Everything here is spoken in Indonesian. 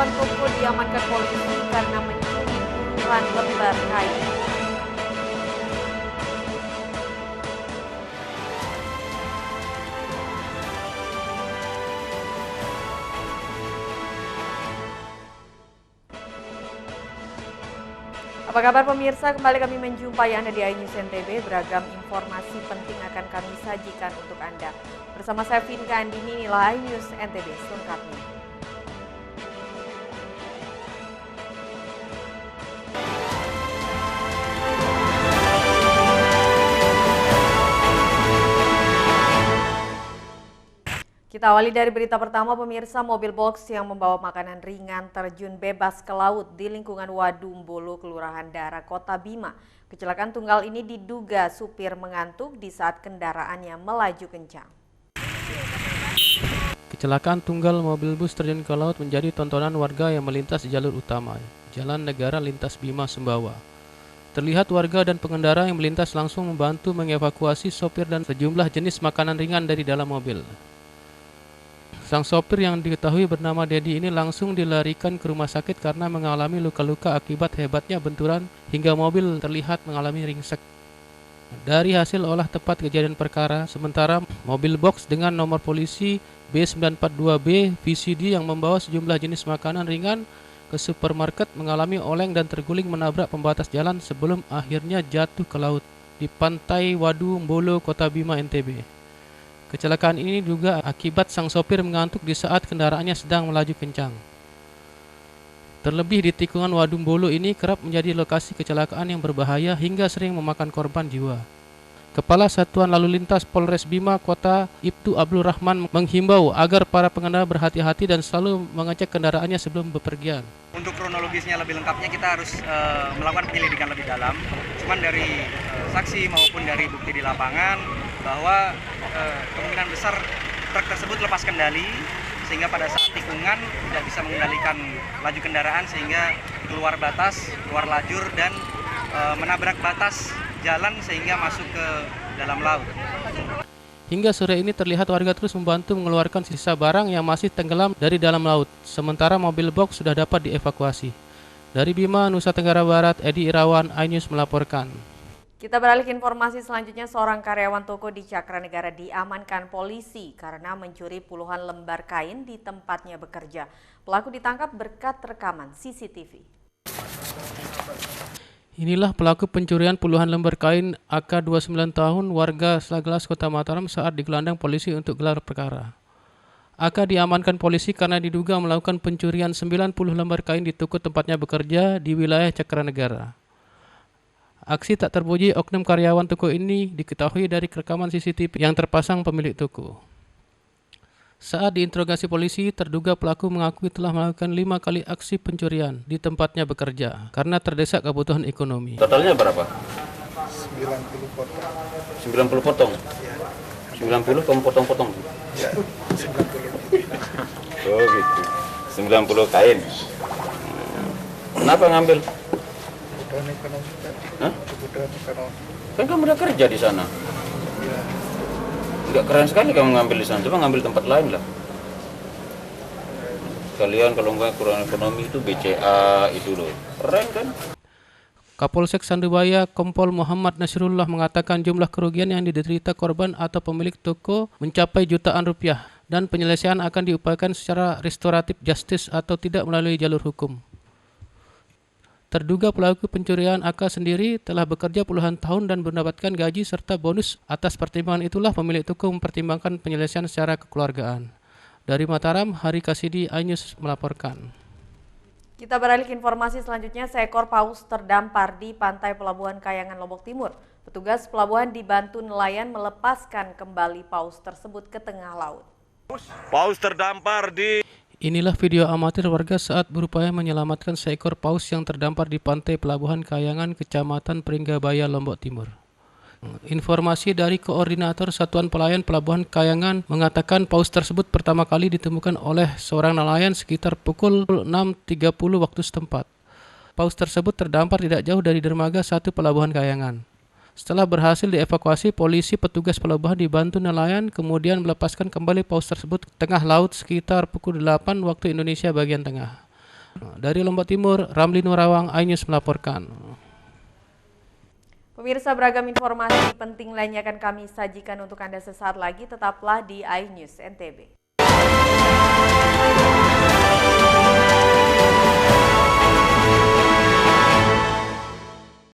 karyawan toko diamankan polisi karena mencuri puluhan lembar kain. Apa kabar pemirsa? Kembali kami menjumpai Anda di iNews NTB. Beragam informasi penting akan kami sajikan untuk Anda. Bersama saya Vinka Andini, inilah iNews NTB selengkapnya. Kita awali dari berita pertama pemirsa, mobil box yang membawa makanan ringan terjun bebas ke laut di lingkungan Wadumbolo, Kelurahan Dara, Kota Bima. Kecelakaan tunggal ini diduga supir mengantuk di saat kendaraannya melaju kencang. Kecelakaan tunggal mobil bus terjun ke laut menjadi tontonan warga yang melintas jalur utama, Jalan Negara Lintas Bima Sumbawa. Terlihat warga dan pengendara yang melintas langsung membantu mengevakuasi sopir dan sejumlah jenis makanan ringan dari dalam mobil. Sang sopir yang diketahui bernama Dedi ini langsung dilarikan ke rumah sakit karena mengalami luka-luka akibat hebatnya benturan hingga mobil terlihat mengalami ringsek. Dari hasil olah tempat kejadian perkara, sementara mobil box dengan nomor polisi B942B VCD yang membawa sejumlah jenis makanan ringan ke supermarket mengalami oleng dan terguling menabrak pembatas jalan sebelum akhirnya jatuh ke laut di pantai Wadumbolo, Kota Bima, NTB. Kecelakaan ini juga akibat sang sopir mengantuk di saat kendaraannya sedang melaju kencang. Terlebih di tikungan Wadumbolo ini kerap menjadi lokasi kecelakaan yang berbahaya hingga sering memakan korban jiwa. Kepala Satuan Lalu Lintas Polres Bima Kota Ibtu Abdul Rahman menghimbau agar para pengendara berhati-hati dan selalu mengecek kendaraannya sebelum bepergian. Untuk kronologisnya lebih lengkapnya kita harus melakukan penyelidikan lebih dalam. Cuman dari saksi maupun dari bukti di lapangan bahwa kemungkinan besar truk tersebut lepas kendali sehingga pada saat tikungan tidak bisa mengendalikan laju kendaraan sehingga keluar batas, keluar lajur dan menabrak batas jalan sehingga masuk ke dalam laut. Hingga sore ini terlihat warga terus membantu mengeluarkan sisa barang yang masih tenggelam dari dalam laut, sementara mobil box sudah dapat dievakuasi. Dari Bima, Nusa Tenggara Barat, Edi Irawan, iNews melaporkan. Kita beralih ke informasi selanjutnya, seorang karyawan toko di Cakranegara diamankan polisi karena mencuri puluhan lembar kain di tempatnya bekerja. Pelaku ditangkap berkat rekaman CCTV. Inilah pelaku pencurian puluhan lembar kain AK 29 tahun warga Slaglas Kota Mataram saat digelandang polisi untuk gelar perkara. AK diamankan polisi karena diduga melakukan pencurian 90 lembar kain di toko tempatnya bekerja di wilayah Cakranegara. Aksi tak terpuji oknum karyawan toko ini diketahui dari rekaman CCTV yang terpasang pemilik toko. Saat diinterogasi polisi, terduga pelaku mengakui telah melakukan 5 kali aksi pencurian di tempatnya bekerja karena terdesak kebutuhan ekonomi. Totalnya berapa? 90 potong. 90 potong? Ya. 90 kamu potong-potong? Ya, 90. Oh gitu, 90 kain. Kenapa ngambil? Kebutuhan ekonomi kan. Hah? Kebutuhan ekonomi. Kan kamu udah kerja di sana. Ya. Enggak keren sekali kamu ngambil di sana, coba ngambil tempat lain lah. Kalian kalau nggak kurang ekonomi itu BCA itu loh, keren kan? Kapolsek Sandubaya Kompol Muhammad Nasrullah mengatakan jumlah kerugian yang diderita korban atau pemilik toko mencapai jutaan rupiah dan penyelesaian akan diupayakan secara restoratif justice atau tidak melalui jalur hukum. Terduga pelaku pencurian AK sendiri telah bekerja puluhan tahun dan mendapatkan gaji serta bonus. Atas pertimbangan itulah pemilik toko mempertimbangkan penyelesaian secara kekeluargaan. Dari Mataram, Hari Kasidi, iNews melaporkan. Kita beralih ke informasi selanjutnya, seekor paus terdampar di pantai Pelabuhan Kayangan, Lombok Timur. Petugas pelabuhan dibantu nelayan melepaskan kembali paus tersebut ke tengah laut. Paus terdampar di... Inilah video amatir warga saat berupaya menyelamatkan seekor paus yang terdampar di pantai Pelabuhan Kayangan, Kecamatan Pringgabaya, Lombok Timur. Informasi dari Koordinator Satuan Pelayan Pelabuhan Kayangan mengatakan paus tersebut pertama kali ditemukan oleh seorang nelayan sekitar pukul 6.30 waktu setempat. Paus tersebut terdampar tidak jauh dari dermaga 1 Pelabuhan Kayangan. Setelah berhasil dievakuasi, polisi petugas pelabuhan dibantu nelayan kemudian melepaskan kembali paus tersebut ke tengah laut sekitar pukul 8 waktu Indonesia bagian tengah. Dari Lombok Timur, Ramli Nurawang, iNews melaporkan. Pemirsa, beragam informasi penting lainnya akan kami sajikan untuk Anda sesaat lagi. Tetaplah di iNews NTB.